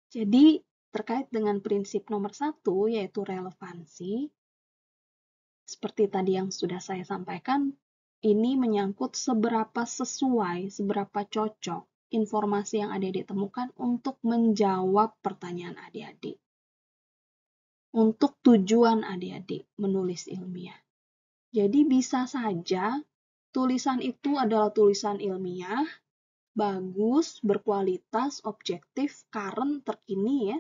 Jadi, terkait dengan prinsip nomor 1, yaitu relevansi, seperti tadi yang sudah saya sampaikan, ini menyangkut seberapa sesuai, seberapa cocok informasi yang adik-adik temukan untuk menjawab pertanyaan adik-adik. Untuk tujuan adik-adik menulis ilmiah. Jadi bisa saja tulisan itu adalah tulisan ilmiah, bagus, berkualitas, objektif, current, terkini ya,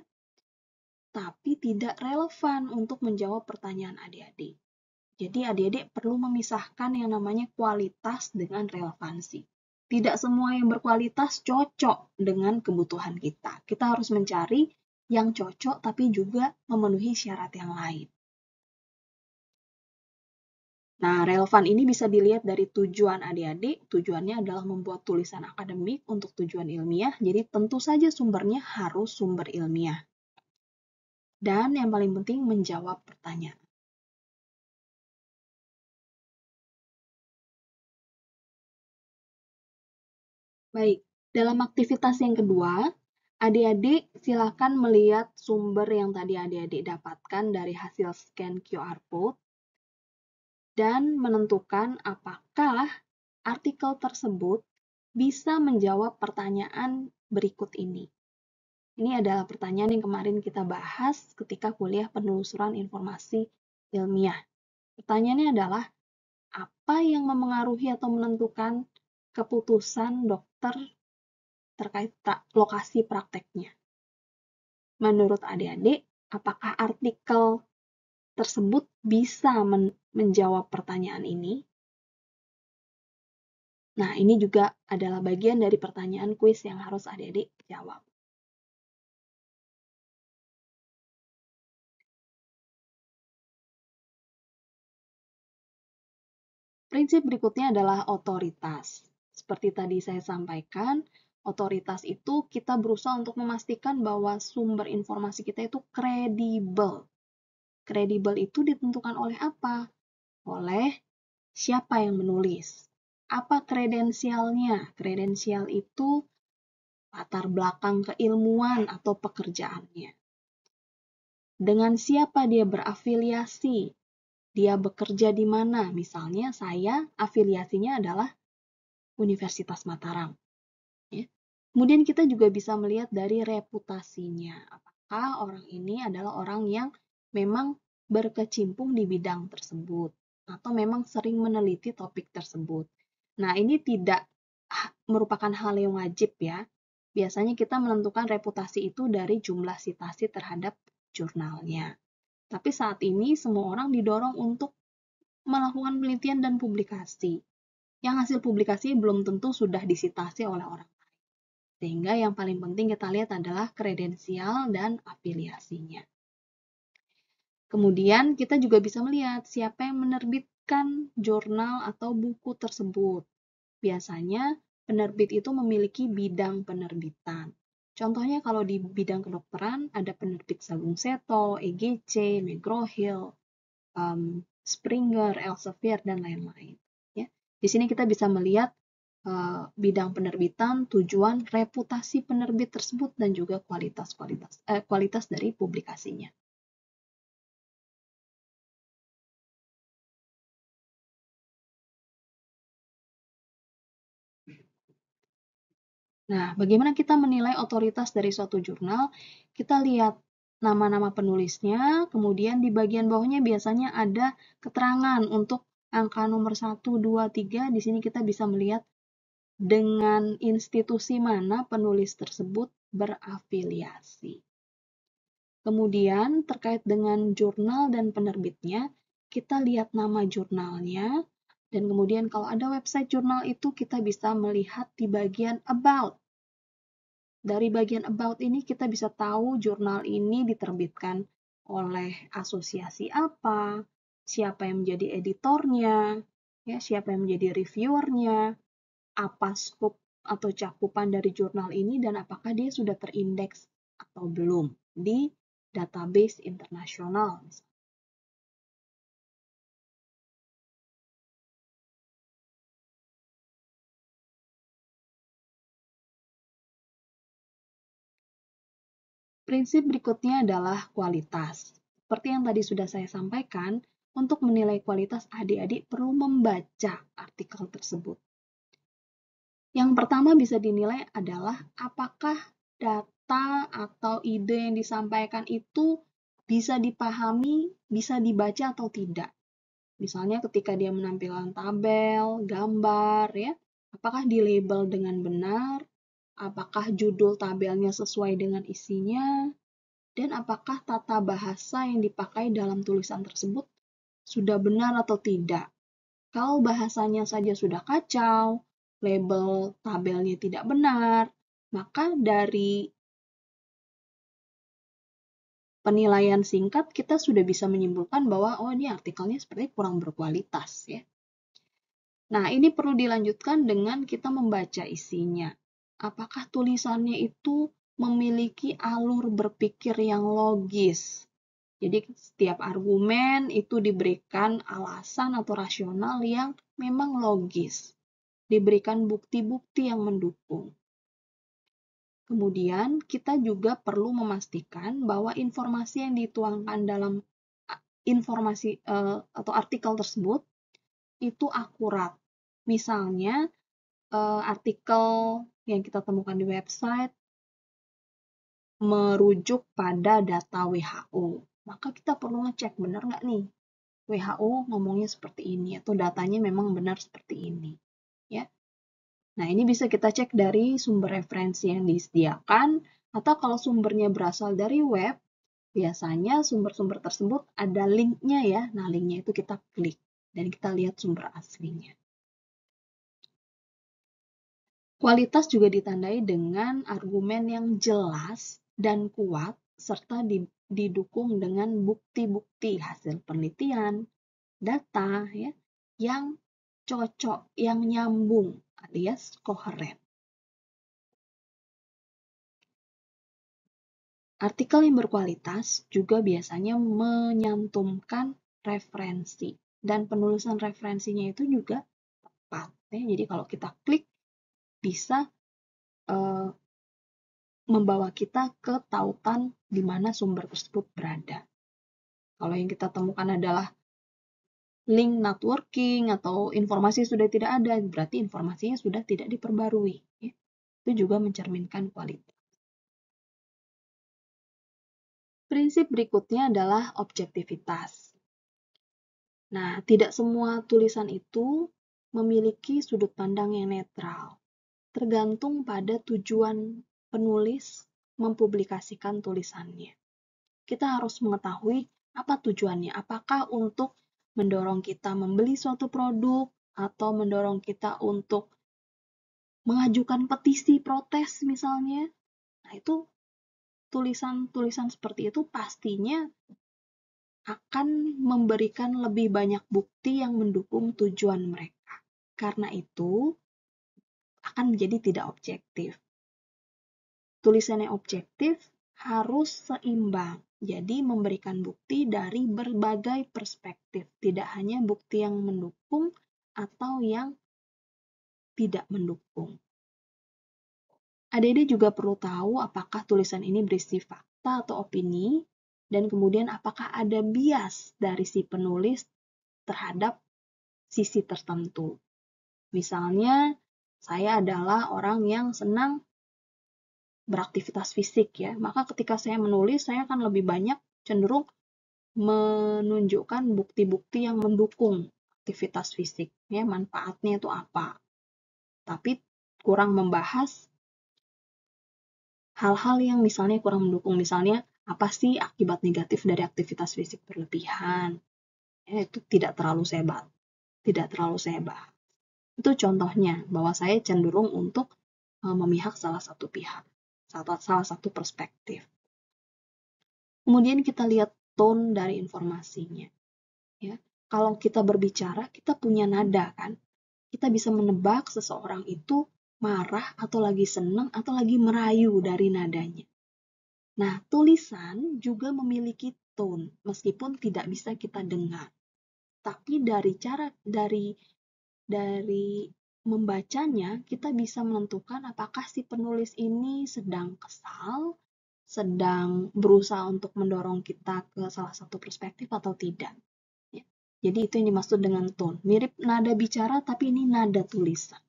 tapi tidak relevan untuk menjawab pertanyaan adik-adik. Jadi adik-adik perlu memisahkan yang namanya kualitas dengan relevansi. Tidak semua yang berkualitas cocok dengan kebutuhan kita. Kita harus mencari yang cocok tapi juga memenuhi syarat yang lain. Nah, relevan ini bisa dilihat dari tujuan adik-adik. Tujuannya adalah membuat tulisan akademik untuk tujuan ilmiah, jadi tentu saja sumbernya harus sumber ilmiah. Dan yang paling penting menjawab pertanyaan. Baik, dalam aktivitas yang kedua, adik-adik silakan melihat sumber yang tadi adik-adik dapatkan dari hasil scan QR code dan menentukan apakah artikel tersebut bisa menjawab pertanyaan berikut ini. Ini adalah pertanyaan yang kemarin kita bahas ketika kuliah penelusuran informasi ilmiah. Pertanyaannya adalah, apa yang memengaruhi atau menentukan keputusan dokter terkait lokasi prakteknya? Menurut adik-adik, apakah artikel tersebut bisa menjawab pertanyaan ini? Nah, ini juga adalah bagian dari pertanyaan kuis yang harus adik-adik jawab. Prinsip berikutnya adalah otoritas. Seperti tadi saya sampaikan, otoritas itu kita berusaha untuk memastikan bahwa sumber informasi kita itu kredibel. Kredibel itu ditentukan oleh apa? Oleh siapa yang menulis. Apa kredensialnya? Kredensial itu latar belakang keilmuan atau pekerjaannya. Dengan siapa dia berafiliasi? Dia bekerja di mana? Misalnya saya afiliasinya adalah Universitas Mataram. Ya. Kemudian kita juga bisa melihat dari reputasinya. Apakah orang ini adalah orang yang memang berkecimpung di bidang tersebut atau memang sering meneliti topik tersebut. Nah, ini tidak merupakan hal yang wajib ya. Biasanya kita menentukan reputasi itu dari jumlah sitasi terhadap jurnalnya. Tapi saat ini semua orang didorong untuk melakukan penelitian dan publikasi. Yang hasil publikasi belum tentu sudah disitasi oleh orang lain. Sehingga yang paling penting kita lihat adalah kredensial dan afiliasinya. Kemudian kita juga bisa melihat siapa yang menerbitkan jurnal atau buku tersebut. Biasanya penerbit itu memiliki bidang penerbitan. Contohnya kalau di bidang kedokteran ada penerbit Sagung Seto, EGC, McGraw-Hill, Springer, Elsevier, dan lain-lain. Ya. Di sini kita bisa melihat bidang penerbitan, tujuan, reputasi penerbit tersebut, dan juga kualitas dari publikasinya. Nah, bagaimana kita menilai otoritas dari suatu jurnal? Kita lihat nama-nama penulisnya, kemudian di bagian bawahnya biasanya ada keterangan untuk angka nomor 1, 2, 3. Di sini kita bisa melihat dengan institusi mana penulis tersebut berafiliasi. Kemudian terkait dengan jurnal dan penerbitnya, kita lihat nama jurnalnya, dan kemudian kalau ada website jurnal itu kita bisa melihat di bagian about. Dari bagian about ini kita bisa tahu jurnal ini diterbitkan oleh asosiasi apa, siapa yang menjadi editornya, ya, siapa yang menjadi reviewernya, apa skop atau cakupan dari jurnal ini, dan apakah dia sudah terindeks atau belum di database internasional. Prinsip berikutnya adalah kualitas. Seperti yang tadi sudah saya sampaikan, untuk menilai kualitas adik-adik perlu membaca artikel tersebut. Yang pertama bisa dinilai adalah apakah data atau ide yang disampaikan itu bisa dipahami, bisa dibaca atau tidak. Misalnya ketika dia menampilkan tabel, gambar, ya, apakah dilabel dengan benar, apakah judul tabelnya sesuai dengan isinya, dan apakah tata bahasa yang dipakai dalam tulisan tersebut sudah benar atau tidak. Kalau bahasanya saja sudah kacau, label tabelnya tidak benar, maka dari penilaian singkat kita sudah bisa menyimpulkan bahwa oh ini artikelnya seperti kurang berkualitas ya. Nah, ini perlu dilanjutkan dengan kita membaca isinya. Apakah tulisannya itu memiliki alur berpikir yang logis? Jadi setiap argumen itu diberikan alasan atau rasional yang memang logis. Diberikan bukti-bukti yang mendukung. Kemudian kita juga perlu memastikan bahwa informasi yang dituangkan dalam informasi atau artikel tersebut itu akurat. Misalnya artikel yang kita temukan di website merujuk pada data WHO. Maka kita perlu ngecek benar nggak nih WHO ngomongnya seperti ini atau datanya memang benar seperti ini. Ya. Nah, ini bisa kita cek dari sumber referensi yang disediakan, atau kalau sumbernya berasal dari web, biasanya sumber-sumber tersebut ada linknya ya. Nah, linknya itu kita klik, dan kita lihat sumber aslinya. Kualitas juga ditandai dengan argumen yang jelas dan kuat, serta didukung dengan bukti-bukti hasil penelitian, data, ya, yang cocok, yang nyambung, alias koheren. Artikel yang berkualitas juga biasanya menyantumkan referensi, dan penulisan referensinya itu juga tepat. Ya. Jadi kalau kita klik, bisa membawa kita ke tautan di mana sumber tersebut berada. Kalau yang kita temukan adalah link not working atau informasi sudah tidak ada, berarti informasinya sudah tidak diperbarui. Ya. Itu juga mencerminkan kualitas. Prinsip berikutnya adalah objektivitas. Nah, tidak semua tulisan itu memiliki sudut pandang yang netral. Tergantung pada tujuan penulis mempublikasikan tulisannya. Kita harus mengetahui apa tujuannya. Apakah untuk mendorong kita membeli suatu produk atau mendorong kita untuk mengajukan petisi protes misalnya. Nah, itu tulisan-tulisan seperti itu pastinya akan memberikan lebih banyak bukti yang mendukung tujuan mereka. Karena itu akan menjadi tidak objektif. Tulisan yang objektif harus seimbang, jadi memberikan bukti dari berbagai perspektif, tidak hanya bukti yang mendukung atau yang tidak mendukung. Adik-adik juga perlu tahu apakah tulisan ini berisi fakta atau opini, dan kemudian apakah ada bias dari si penulis terhadap sisi tertentu. Misalnya, saya adalah orang yang senang beraktivitas fisik ya, maka ketika saya menulis, saya akan lebih banyak cenderung menunjukkan bukti-bukti yang mendukung aktivitas fisik, ya, manfaatnya itu apa. Tapi kurang membahas hal-hal yang misalnya kurang mendukung, misalnya apa sih akibat negatif dari aktivitas fisik berlebihan. Ya, itu tidak terlalu saya bahas. Itu contohnya bahwa saya cenderung untuk memihak salah satu pihak, salah satu perspektif. Kemudian kita lihat tone dari informasinya. Ya, kalau kita berbicara, kita punya nada kan. Kita bisa menebak seseorang itu marah atau lagi senang atau lagi merayu dari nadanya. Nah, tulisan juga memiliki tone meskipun tidak bisa kita dengar. Tapi dari membacanya kita bisa menentukan apakah si penulis ini sedang kesal, sedang berusaha untuk mendorong kita ke salah satu perspektif atau tidak. Ya. Jadi itu yang dimaksud dengan tone. Mirip nada bicara, tapi ini nada tulisan.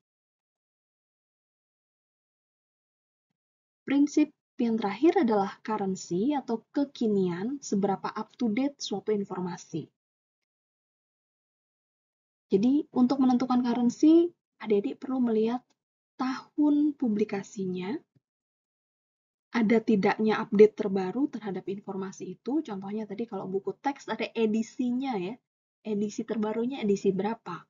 Prinsip yang terakhir adalah currency atau kekinian, seberapa up to date suatu informasi. Jadi untuk menentukan currency, adik-adik perlu melihat tahun publikasinya, ada tidaknya update terbaru terhadap informasi itu. Contohnya tadi kalau buku teks ada edisinya ya. Edisi terbarunya edisi berapa?